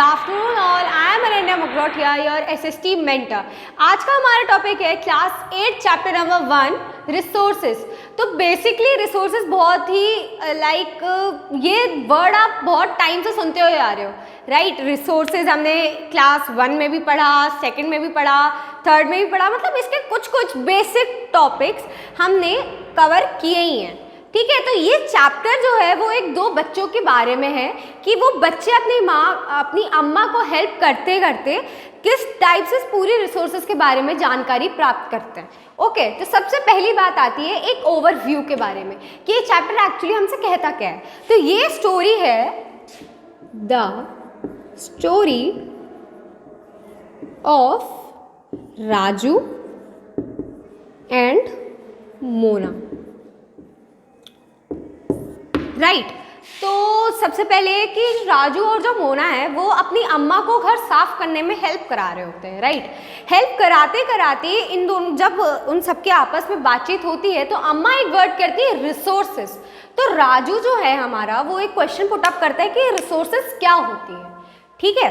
Afternoon all, I am Ananya Mugalotia, your SST mentor. आज का हमारा टॉपिक है क्लास 8 चैप्टर नंबर 1 रिसोर्सेज। तो बेसिकली रिसोर्सेज बहुत ही ये वर्ड आप बहुत टाइम से सुनते हुए आ रहे हो, राइट। रिसोर्सेज हमने क्लास 1 में भी पढ़ा, सेकंड में भी पढ़ा, थर्ड में भी पढ़ा, मतलब इसके कुछ बेसिक टॉपिक्स हमने कवर किए ही हैं, ठीक है। तो ये चैप्टर जो है वो एक दो बच्चों के बारे में है कि वो बच्चे अपनी अम्मा को हेल्प करते करते किस टाइप से पूरी रिसोर्सेज के बारे में जानकारी प्राप्त करते हैं। ओके, तो सबसे पहली बात आती है एक ओवरव्यू के बारे में कि ये चैप्टर एक्चुअली हमसे कहता क्या है। तो ये स्टोरी है the story of Raju and Mona, right. तो सबसे पहले कि राजू और जो मोना है वो अपनी अम्मा को घर साफ करने में हेल्प करा रहे होते हैं, राइट। हेल्प कराते कराते इन दोनों जब उन सबके आपस में बातचीत होती है तो अम्मा एक वर्ड करती है रिसोर्सेस। तो राजू जो है हमारा वो एक क्वेश्चन पुट अप करता है कि रिसोर्सेस क्या होती है, ठीक है।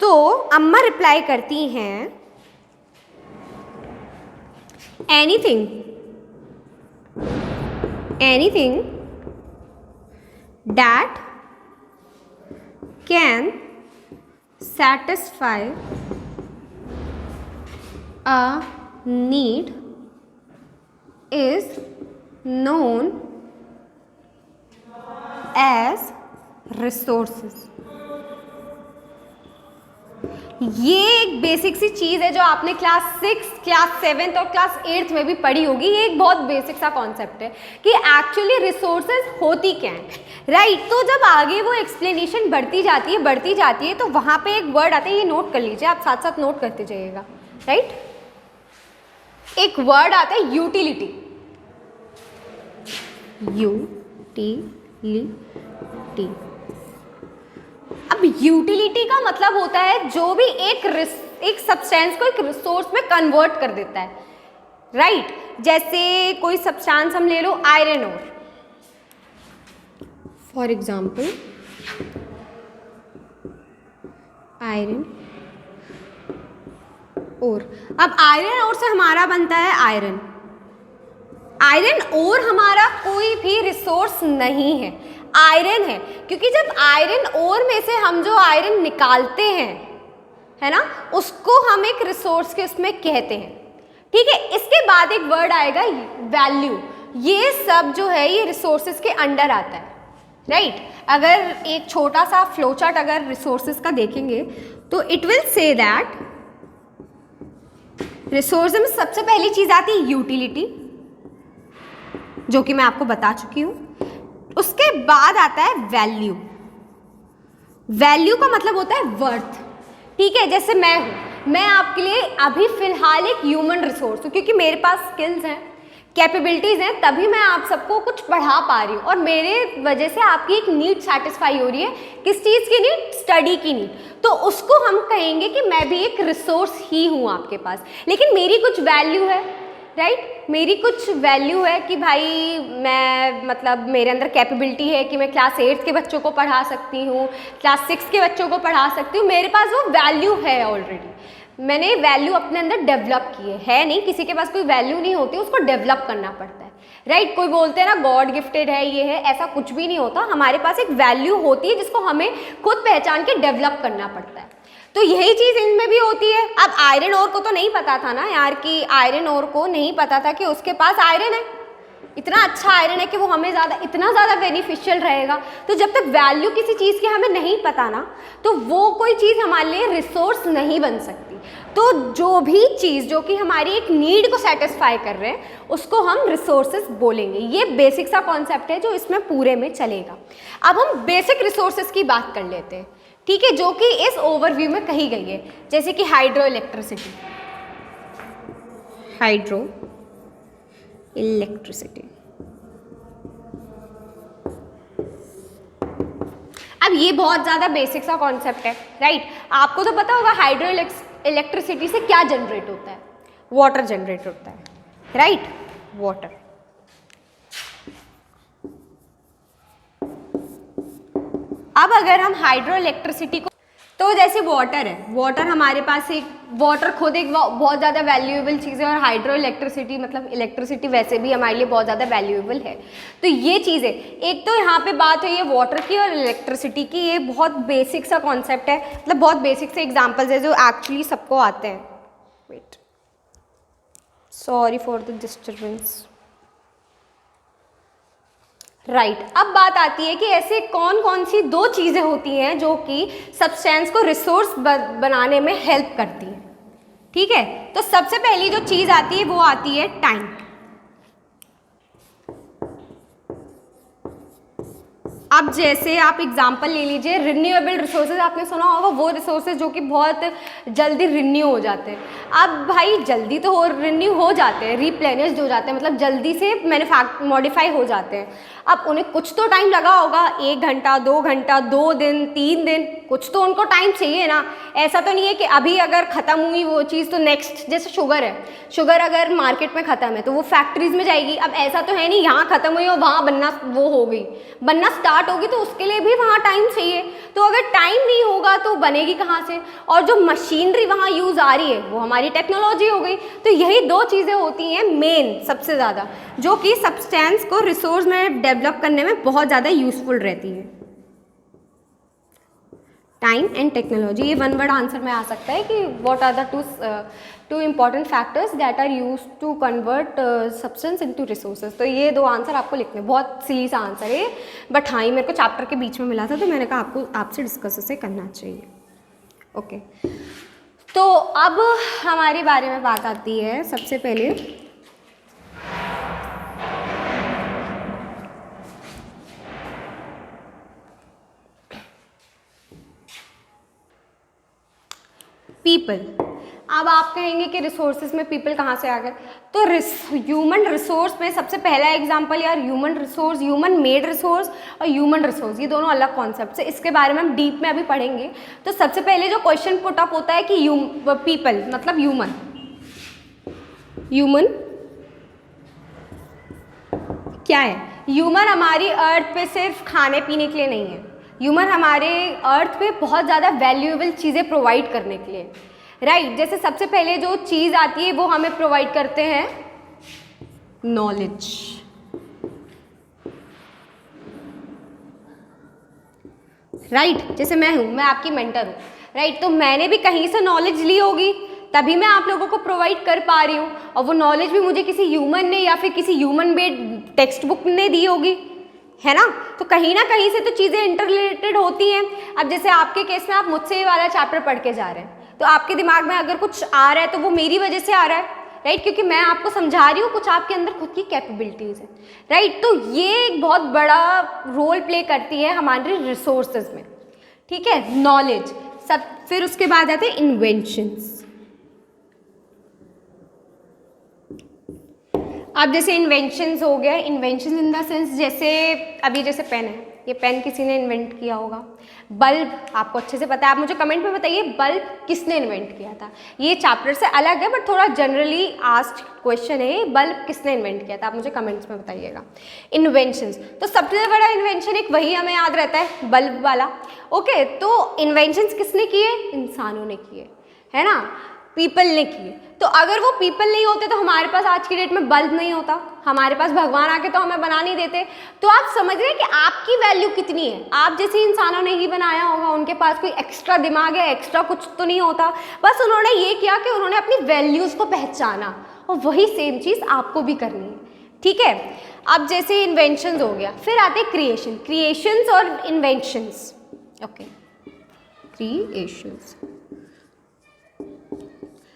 तो अम्मा रिप्लाई करती हैं anything that can satisfy a need is known as resources। ये एक बेसिक सी चीज़ है जो आपने क्लास 6, क्लास 7 और क्लास 8 में भी पढ़ी होगी। ये एक बहुत बेसिक सा कॉन्सेप्ट है कि एक्चुअली रिसोर्सेज होती क्या है, राइट। तो जब आगे वो एक्सप्लेनेशन बढ़ती जाती है तो वहाँ पे एक वर्ड आता है, ये नोट कर लीजिए, आप साथ साथ नोट करते जाइएगा, राइट। एक वर्ड आता है यूटिलिटी, अब यूटिलिटी का मतलब होता है जो भी एक सब्सटेंस को एक रिसोर्स में कन्वर्ट कर देता है, राइट। जैसे कोई सब्सटेंस हम ले लो iron ore, for example iron ore. अब आयरन ओर से हमारा बनता है आयरन ओर हमारा कोई भी रिसोर्स नहीं है, आयरन है, क्योंकि जब आयरन ओर में से हम जो आयरन निकालते हैं, है ना, उसको हम एक रिसोर्स के उसमें कहते हैं, ठीक है। इसके बाद एक वर्ड आएगा वैल्यू। ये सब जो है ये रिसोर्सेज के अंडर आता है, राइट। अगर एक छोटा सा फ्लो चार्ट अगर रिसोर्सेज का देखेंगे तो it will say that resource में सबसे पहली चीज आती है यूटिलिटी, जो कि मैं आपको बता चुकी हूं। उसके बाद आता है वैल्यू। वैल्यू का मतलब होता है वर्थ, ठीक है। जैसे मैं आपके लिए अभी फिलहाल एक ह्यूमन रिसोर्स हूँ, क्योंकि मेरे पास स्किल्स हैं, कैपेबिलिटीज़ हैं, तभी मैं आप सबको कुछ पढ़ा पा रही हूँ और मेरे वजह से आपकी एक नीड सेटिस्फाई हो रही है। किस चीज़ की नीड? स्टडी की नीड। तो उसको हम कहेंगे कि मैं भी एक रिसोर्स ही हूँ आपके पास, लेकिन मेरी कुछ वैल्यू है, राइट। मेरी कुछ वैल्यू है कि भाई मैं मतलब मेरे अंदर कैपेबिलिटी है कि मैं क्लास 8 के बच्चों को पढ़ा सकती हूँ, क्लास 6 के बच्चों को पढ़ा सकती हूँ। मेरे पास वो वैल्यू है ऑलरेडी, मैंने वैल्यू अपने अंदर डेवलप की है। नहीं, किसी के पास कोई वैल्यू नहीं होती, उसको डेवलप करना पड़ता है, राइट। कोई बोलते हैं ना गॉड गिफ्टेड है, ये है, ऐसा कुछ भी नहीं होता। हमारे पास एक वैल्यू होती है जिसको हमें खुद पहचान के डेवलप करना पड़ता है। तो यही चीज़ इनमें भी होती है। अब आयरन ओर को तो नहीं पता था ना यार, कि आयरन ओर को नहीं पता था कि उसके पास आयरन है, इतना अच्छा आयरन है कि वो हमें इतना ज़्यादा बेनिफिशियल रहेगा। तो जब तक वैल्यू किसी चीज़ की हमें नहीं पता ना, तो वो कोई चीज़ हमारे लिए रिसोर्स नहीं बन सकती। तो जो भी चीज़ जो कि हमारी एक नीड को सेटिस्फाई कर रहे हैं उसको हम रिसोर्सेज बोलेंगे। ये बेसिक सा कॉन्सेप्ट है जो इसमें पूरे में चलेगा। अब हम बेसिक रिसोर्सेज की बात कर लेते हैं, ठीक है, जो कि इस ओवरव्यू में कही गई है। जैसे कि हाइड्रो इलेक्ट्रिसिटी, अब ये बहुत ज़्यादा बेसिक सा कॉन्सेप्ट है, राइट। आपको तो पता होगा हाइड्रो इलेक्ट्रिसिटी से क्या जनरेट होता है? वाटर जनरेट होता है, राइट, वाटर। अब अगर हम हाइड्रो इलेक्ट्रिसिटी को तो जैसे वाटर है, वाटर हमारे पास एक, वाटर खुद एक बहुत ज़्यादा वैल्यूएबल चीज़ है, और हाइड्रो इलेक्ट्रिसिटी मतलब इलेक्ट्रिसिटी वैसे भी हमारे लिए बहुत ज़्यादा वैल्यूएबल है। तो ये चीज़ है, एक तो यहाँ पे बात हुई है वाटर की और इलेक्ट्रिसिटी की, ये बहुत बेसिक सा कॉन्सेप्ट है, मतलब बहुत बेसिक से एग्जाम्पल्स है जो एक्चुअली सबको आते हैं। Wait, sorry for the disturbance. Right, अब बात आती है कि ऐसे कौन कौन सी दो चीज़ें होती हैं जो कि सब्सटेंस को रिसोर्स बनाने में हेल्प करती हैं। ठीक है, तो सबसे पहली जो चीज़ आती है वो आती है टाइम। अब जैसे आप एग्जांपल ले लीजिए, रिन्यूएबल रिसोर्सेज आपने सुना होगा, वो रिसोर्सेज जो कि बहुत जल्दी रिन्यू हो जाते हैं। अब भाई जल्दी तो रिन्यू हो जाते हैं, रिप्लेनिश्ड हो जाते हैं, मतलब जल्दी से मॉडिफाई हो जाते हैं। अब उन्हें कुछ तो टाइम लगा होगा, 1 घंटा 2 घंटा 2 दिन 3 दिन, कुछ तो उनको टाइम चाहिए ना। ऐसा तो नहीं है कि अभी अगर ख़त्म हुई वो चीज़ तो नेक्स्ट, जैसे शुगर है, शुगर अगर मार्केट में ख़त्म है तो वो फैक्ट्रीज में जाएगी। अब ऐसा तो है नहीं यहाँ ख़त्म हुई और वहाँ बनना वो हो गई, बनना स्टार्ट होगी, तो उसके लिए भी वहाँ टाइम चाहिए। तो अगर टाइम नहीं होगा तो बनेगी कहाँ से, और जो मशीनरी वहाँ यूज़ आ रही है वो हमारी टेक्नोलॉजी हो गई। तो यही दो चीज़ें होती हैं मेन सबसे ज़्यादा, जो कि सब्सटेंस को रिसोर्स में डेवलप करने में बहुत ज़्यादा यूजफुल रहती है। टाइम एंड टेक्नोलॉजी, ये वन वर्ड आंसर में आ सकता है कि what are the two important factors that are use to convert substance into resources. तो ये दो आंसर आपको लिखने, बहुत सिली सा आंसर है, बट हाँ ये मेरे को चैप्टर के बीच में मिला था तो मैंने कहा आपसे डिस्कस उसे करना चाहिए। ओके, तो अब हमारे बारे में बात आती है सबसे पहले पीपल। अब आप कहेंगे कि रिसोर्सेज में पीपल कहाँ से आ गए, तो ह्यूमन रिसोर्स में सबसे पहला एग्जांपल यार human resource, human made resource और ह्यूमन रिसोर्स, ये दोनों अलग कॉन्सेप्ट है, इसके बारे में हम डीप में अभी पढ़ेंगे। तो सबसे पहले जो क्वेश्चन पुट अप होता है कि पीपल मतलब ह्यूमन, ह्यूमन क्या है? ह्यूमन हमारी अर्थ पे सिर्फ खाने पीने के लिए नहीं है, ह्यूमन हमारे अर्थ पे बहुत ज़्यादा वैल्यूएबल चीज़ें प्रोवाइड करने के लिए, राइट। जैसे सबसे पहले जो चीज़ आती है वो हमें प्रोवाइड करते हैं नॉलेज, राइट। जैसे मैं हूँ, मैं आपकी मेंटर हूँ, राइट, तो मैंने भी कहीं से नॉलेज ली होगी तभी मैं आप लोगों को प्रोवाइड कर पा रही हूँ, और वो नॉलेज भी मुझे किसी ह्यूमन ने या फिर किसी ह्यूमन मेड टेक्स्ट बुक ने दी होगी, है ना। तो कहीं ना कहीं से तो चीज़ें इंटररिलेटेड होती हैं। अब जैसे आपके केस में आप मुझसे ये वाला चैप्टर पढ़ के जा रहे हैं, तो आपके दिमाग में अगर कुछ आ रहा है तो वो मेरी वजह से आ रहा है, राइट, क्योंकि मैं आपको समझा रही हूँ, कुछ आपके अंदर खुद की कैपेबिलिटीज़ है, राइट। तो ये एक बहुत बड़ा रोल प्ले करती है हमारे रिसोर्सेज में, ठीक है, नॉलेज सब। फिर उसके बाद आते हैं इन्वेंशंस। अब जैसे इन्वेंशंस हो गया, इन्वेंशंस इन द सेंस जैसे अभी जैसे पेन है, ये पेन किसी ने इन्वेंट किया होगा। बल्ब आपको अच्छे से पता है, आप मुझे कमेंट में बताइए बल्ब किसने इन्वेंट किया था। ये चैप्टर से अलग है बट थोड़ा जनरली आस्क्ड क्वेश्चन है, बल्ब किसने इन्वेंट किया था, आप मुझे कमेंट्स में बताइएगा। इन्वेंशंस, तो सबसे बड़ा इन्वेंशन एक वही हमें याद रहता है, बल्ब वाला। ओके, तो इन्वेंशंस किसने किए? इंसानों ने किए, है ना, पीपल ने किए। तो अगर वो पीपल नहीं होते तो हमारे पास आज की डेट में बल्ब नहीं होता, हमारे पास भगवान आके तो हमें बना नहीं देते। तो आप समझ रहे हैं कि आपकी वैल्यू कितनी है। आप जैसे इंसानों ने ही बनाया होगा, उनके पास कोई एक्स्ट्रा दिमाग है, एक्स्ट्रा कुछ तो नहीं होता, बस उन्होंने ये किया कि उन्होंने अपनी वैल्यूज़ को पहचाना, और वही सेम चीज़ आपको भी करनी है, ठीक है। अब जैसे इन्वेंशंस हो गया, फिर आते क्रिएशन, क्रिएशंस और इन्वेंशंस। Okay, creations.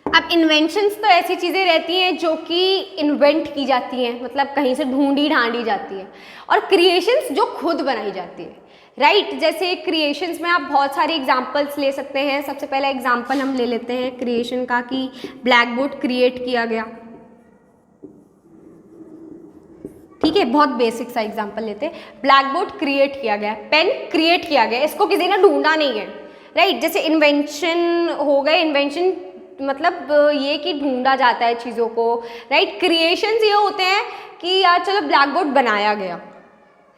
अब इन्वेंशंस तो ऐसी चीज़ें रहती हैं जो कि इन्वेंट की जाती हैं, मतलब कहीं से ढूंढी ढांडी जाती है, और क्रिएशंस जो खुद बनाई जाती है, राइट। जैसे क्रिएशंस में आप बहुत सारे एग्जांपल्स ले सकते हैं। सबसे पहला एग्जांपल हम ले लेते हैं क्रिएशन का कि ब्लैक बोर्ड क्रिएट किया गया, ठीक है, बहुत बेसिक सा एग्जांपल लेते हैं। ब्लैक बोर्ड क्रिएट किया गया, पेन क्रिएट किया गया, इसको किसी ने ढूंढा नहीं है, राइट। जैसे इन्वेंशन हो गए, इन्वेंशन मतलब ये कि ढूंढा जाता है चीज़ों को, राइट। क्रिएशंस ये होते हैं कि यार चलो ब्लैक बोर्ड बनाया गया,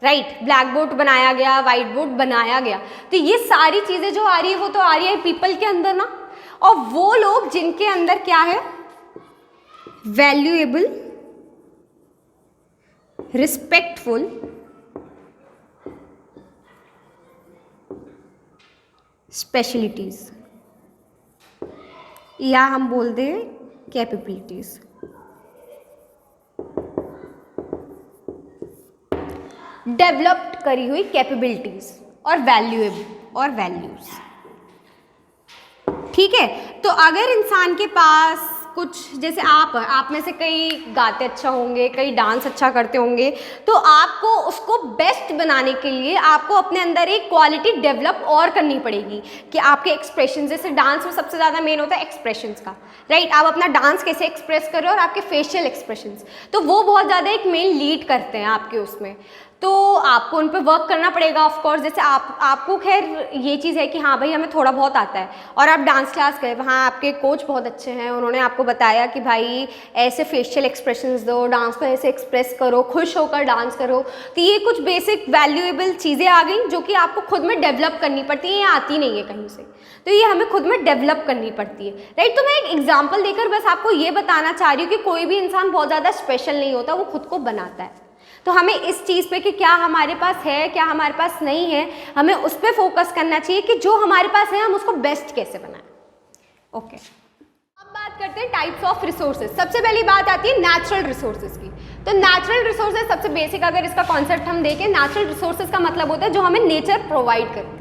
राइट, ब्लैक बोर्ड बनाया गया, वाइट बोर्ड बनाया गया, तो ये सारी चीज़ें जो आ रही है वो तो आ रही है पीपल के अंदर ना, और वो लोग जिनके अंदर क्या है, वैल्यूएबल, रिस्पेक्टफुल, स्पेशलिटीज, या हम बोल दें कैपेबिलिटीज। डेवलप्ड करी हुई कैपेबिलिटीज और वैल्यूज। ठीक है, तो अगर इंसान के पास कुछ, जैसे आप में से कई गाते अच्छा होंगे, कई डांस अच्छा करते होंगे, तो आपको उसको बेस्ट बनाने के लिए आपको अपने अंदर एक क्वालिटी डेवलप और करनी पड़ेगी कि आपके एक्सप्रेशन, जैसे डांस में सबसे ज़्यादा मेन होता है एक्सप्रेशंस का, राइट, आप अपना डांस कैसे एक्सप्रेस कर रहे हो और आपके फेशियल एक्सप्रेशंस, तो वो बहुत ज़्यादा एक मेन लीड करते हैं आपके उसमें, तो आपको उन पर वर्क करना पड़ेगा ऑफ कोर्स। जैसे आपको खैर ये चीज़ है कि हाँ भाई हमें थोड़ा बहुत आता है और आप डांस क्लास गए, वहाँ आपके कोच बहुत अच्छे हैं, उन्होंने आपको बताया कि भाई ऐसे फेशियल एक्सप्रेशंस दो, डांस को ऐसे एक्सप्रेस करो, खुश होकर डांस करो, तो ये कुछ बेसिक वैल्यूएबल चीज़ें आ गई जो कि आपको खुद में डेवलप करनी पड़ती है, ये आती नहीं है कहीं से, तो ये हमें खुद में डेवलप करनी पड़ती है, राइट। तो मैं एक एग्जाम्पल देकर बस आपको ये बताना चाह रही हूँ कि कोई भी इंसान बहुत ज़्यादा स्पेशल नहीं होता, वो खुद को बनाता है। तो हमें इस चीज़ पे कि क्या हमारे पास है, क्या हमारे पास नहीं है, हमें उस पर फोकस करना चाहिए कि जो हमारे पास है हम उसको बेस्ट कैसे बनाएं। ओके, अब बात करते हैं टाइप्स ऑफ रिसोर्सेज। सबसे पहली बात आती है नेचुरल रिसोर्सेज की। तो नेचुरल रिसोर्सेज सबसे बेसिक, अगर इसका कॉन्सेप्ट हम देखें, नेचुरल रिसोर्सेज का मतलब होता है जो हमें नेचर प्रोवाइड करती है,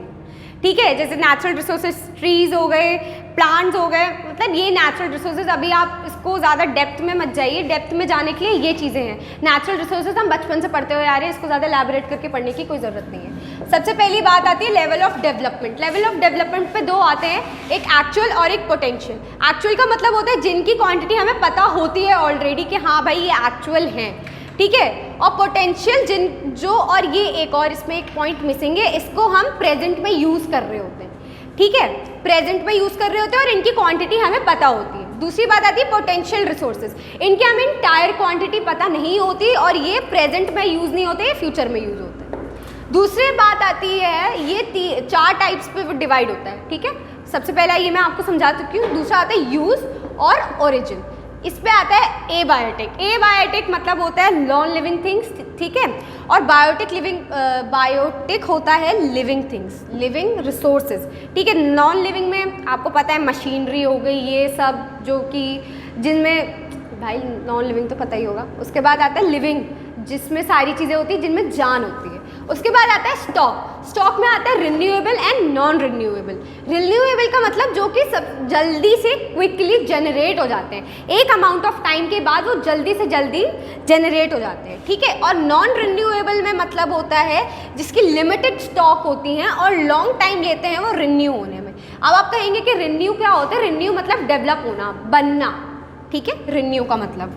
ठीक है। जैसे नेचुरल रिसोर्सेज ट्रीज हो गए, प्लांट्स हो गए, मतलब ये नेचुरल रिसोर्सेज। अभी आप इसको ज़्यादा डेप्थ में मत जाइए, डेप्थ में जाने के लिए ये चीज़ें हैं नेचुरल रिसोर्सेज, हम बचपन से पढ़ते हुए आ रहे हैं, इसको ज़्यादा एलैबोरेट करके पढ़ने की कोई ज़रूरत नहीं है। सबसे पहली बात आती है level of development. Level of development पे दो आते हैं, एक एक्चुअल और एक पोटेंशियल। एक्चुअल का मतलब होता है जिनकी क्वांटिटी हमें पता होती है ऑलरेडी कि हाँ भाई ये एक्चुअल हैं, ठीक है। और पोटेंशियल जिन जो, और ये एक और इसमें एक पॉइंट मिसिंग है, इसको हम प्रेजेंट में यूज़ कर रहे होते हैं, ठीक है, प्रेजेंट में यूज़ कर रहे होते हैं और इनकी क्वांटिटी हमें पता होती है। दूसरी बात आती है पोटेंशियल रिसोर्सेज, इनकी हमें इंटायर क्वांटिटी पता नहीं होती और ये प्रेजेंट में यूज़ नहीं होते, ये फ्यूचर में यूज़ होते हैं। दूसरी बात आती है, ये 4 टाइप्स पे डिवाइड होता है, ठीक है। सबसे पहला ये मैं आपको समझा चुकी हूँ। दूसरा आता है यूज़ और ओरिजिन। इस पे आता है एबायोटिक। एबायोटिक मतलब होता है नॉन लिविंग थिंग्स, ठीक है, और बायोटिक होता है लिविंग थिंग्स, लिविंग रिसोर्सेज, ठीक है। नॉन लिविंग में आपको पता है मशीनरी हो गई, ये सब जो कि जिनमें, भाई नॉन लिविंग तो पता ही होगा। उसके बाद आता है लिविंग, जिसमें सारी चीज़ें होती हैं, जिनमें जान होती है। उसके बाद आता है स्टॉक। स्टॉक में आता है renewable and non renewable. Renewable का मतलब जो कि सब जल्दी से क्विकली जनरेट हो जाते हैं, एक अमाउंट ऑफ टाइम के बाद वो जल्दी से जल्दी जनरेट हो जाते हैं, ठीक है। और नॉन रिन्यूएबल में मतलब होता है जिसकी लिमिटेड स्टॉक होती हैं और लॉन्ग टाइम लेते हैं वो रिन्यू होने में। अब आप कहेंगे कि रिन्यू क्या होता है? रिन्यू मतलब डेवलप होना, बनना, ठीक है, रिन्यू का मतलब।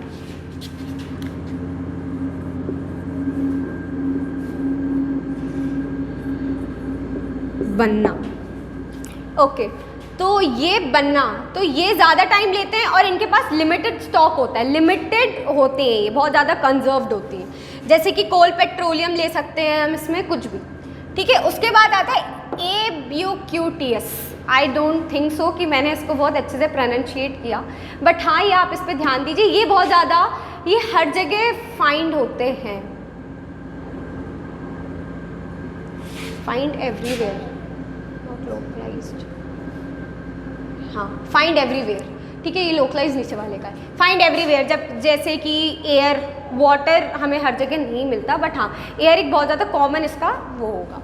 बनना, ओके। तो ये बनना, तो ये ज़्यादा टाइम लेते हैं और इनके पास लिमिटेड स्टॉक होता है, लिमिटेड होते हैं, ये बहुत ज़्यादा कंजर्व्ड होती हैं। जैसे कि कोल, पेट्रोलियम ले सकते हैं हम इसमें, कुछ भी, ठीक है। उसके बाद आता है एब्यूक्यूटियस। आई डोंट थिंक सो कि मैंने इसको बहुत अच्छे से प्रोनाउंशिएट किया, बट हाँ ये आप इस पर ध्यान दीजिए, ये बहुत ज़्यादा, ये हर जगह फाइंड होते हैं, फाइंड एवरीवेयर, लोकलाइज्ड, हाँ फाइंड एवरीवेयर, ठीक है। ये लोकलाइज नीचे वाले का है, फाइंड एवरीवेयर। जब जैसे कि एयर, वाटर हमें हर जगह नहीं मिलता, बट हाँ एयर एक बहुत ज़्यादा कॉमन इसका वो होगा।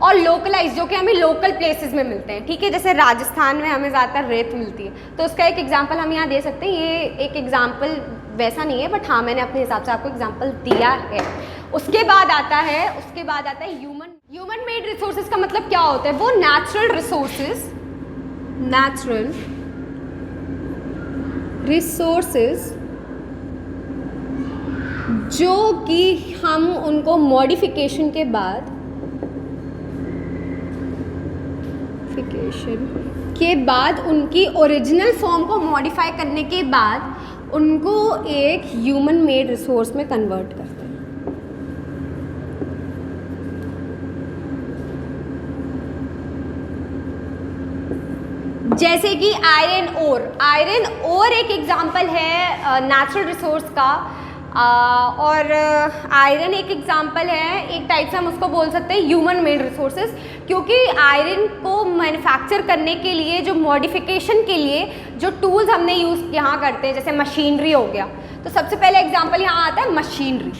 और लोकलाइज जो कि हमें लोकल प्लेसेस में मिलते हैं, ठीक है। जैसे राजस्थान में हमें ज़्यादातर रेत मिलती है, तो उसका एक एग्जाम्पल हम यहाँ दे सकते हैं। ये एक एग्जाम्पल वैसा नहीं है, बट हाँ मैंने अपने हिसाब से आपको एग्जाम्पल दिया है। उसके बाद आता है ह्यूमन मेड रिसोर्सेज का मतलब क्या होता है? वो नेचुरल रिसोर्सेज जो कि हम उनको मॉडिफिकेशन के बाद उनकी ओरिजिनल फॉर्म को मॉडिफाई करने के बाद उनको एक ह्यूमन मेड रिसोर्स में कन्वर्ट करते हैं। जैसे कि आयरन ओर, आयरन ओर एक एग्जांपल है नेचुरल रिसोर्स का, और आयरन एक एग्जांपल है, एक टाइप से हम उसको बोल सकते हैं ह्यूमन मेड रिसोर्सेज, क्योंकि आयरन को मैन्युफैक्चर करने के लिए जो मॉडिफिकेशन के लिए जो टूल्स हमने यूज़ यहाँ करते हैं, जैसे मशीनरी हो गया, तो सबसे पहले एग्जांपल यहाँ आता है मशीनरी।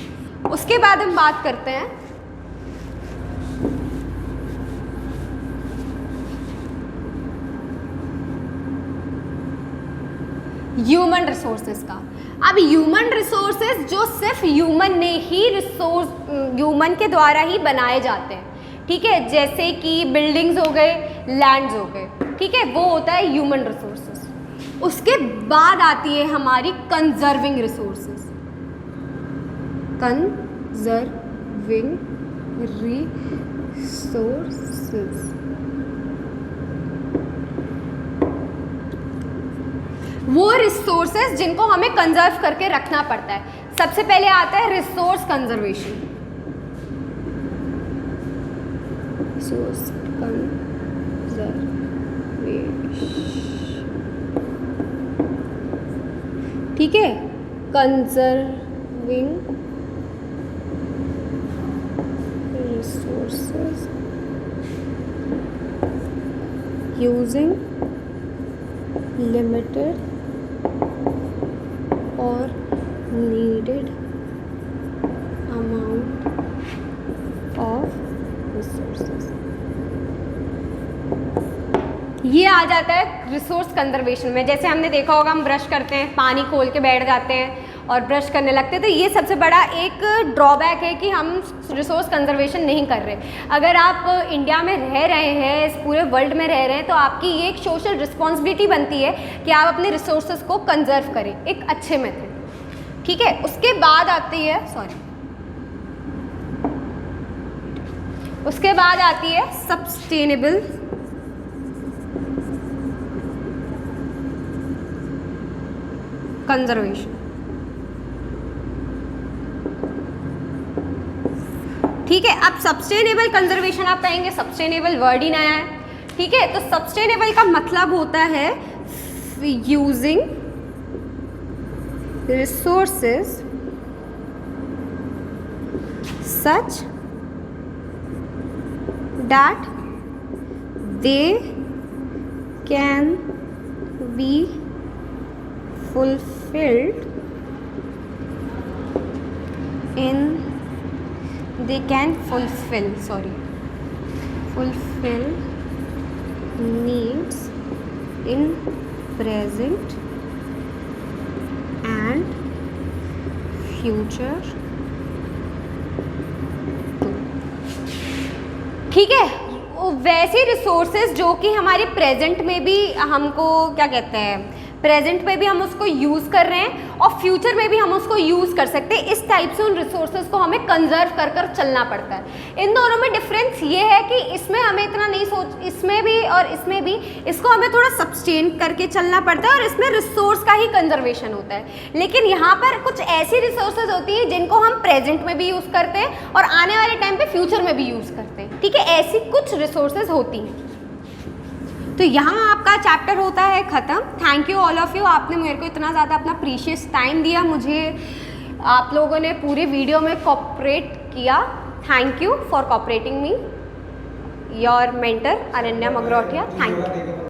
उसके बाद हम बात करते हैं ह्यूमन रिसोर्सेज का। अब ह्यूमन रिसोर्सेज जो सिर्फ ह्यूमन ने ही रिसोर्स, ह्यूमन के द्वारा ही बनाए जाते हैं, ठीक है, जैसे कि बिल्डिंग्स हो गए, लैंड्स हो गए, ठीक है, वो होता है ह्यूमन रिसोर्सेज। उसके बाद आती है हमारी कंजर्विंग रिसोर्सेज, कंजर्विंग रिसोर्सेज। वो रिसोर्सेज जिनको हमें कंजर्व करके रखना पड़ता है। सबसे पहले आता है रिसोर्स कंजर्वेशन, रिसोर्स कंजर्वेशन, ठीक है, कंजर्विंग रिसोर्सेज यूजिंग लिमिटेड और needed amount of resources। ये आ जाता है रिसोर्स कंजर्वेशन में। जैसे हमने देखा होगा, हम ब्रश करते हैं, पानी खोल के बैठ जाते हैं और ब्रश करने लगते हैं, तो ये सबसे बड़ा एक ड्रॉबैक है कि हम रिसोर्स कंजर्वेशन नहीं कर रहे। अगर आप इंडिया में रह रहे हैं, इस पूरे वर्ल्ड में रह रहे हैं, तो आपकी ये एक सोशल रिस्पॉन्सिबिलिटी बनती है कि आप अपने रिसोर्सेज को कंजर्व करें एक अच्छे मेथड, ठीक है। उसके बाद आती है उसके बाद आती है सस्टेनेबल कंजर्वेशन, ठीक है। अब सस्टेनेबल कंजर्वेशन आप कहेंगे, सस्टेनेबल वर्ड ही नया है, ठीक है। तो सस्टेनेबल का मतलब होता है using resources such that they can be fulfilled in, they can fulfill needs in present and future too, ठीक है। वैसे रिसोर्सेज जो कि हमारे प्रेजेंट में भी हमको क्या कहते हैं, प्रेजेंट में भी हम उसको यूज़ कर रहे हैं और फ्यूचर में भी हम उसको यूज़ कर सकते हैं। इस टाइप से उन रिसोर्सेज को हमें कंजर्व कर कर चलना पड़ता है। इन दोनों में डिफरेंस ये है कि इसमें हमें इतना नहीं इसमें भी और इसमें भी इसको हमें थोड़ा सब्सटेन करके चलना पड़ता है और इसमें रिसोर्स का ही कंजर्वेशन होता है। लेकिन यहाँ पर कुछ ऐसी रिसोर्सेज होती है जिनको हम प्रेजेंट में भी यूज़ करते हैं और आने वाले टाइम पर फ्यूचर में भी यूज़ करते हैं, ठीक है। ऐसी कुछ रिसोर्सेज होती हैं। तो यहाँ आपका चैप्टर होता है ख़त्म। Thank you all of you, आपने मेरे को इतना ज़्यादा अपना प्रीशियस टाइम दिया, मुझे आप लोगों ने पूरे वीडियो में कोऑपरेट किया। Thank you for cooperating me, your mentor Ananya Magrotia. Thank you.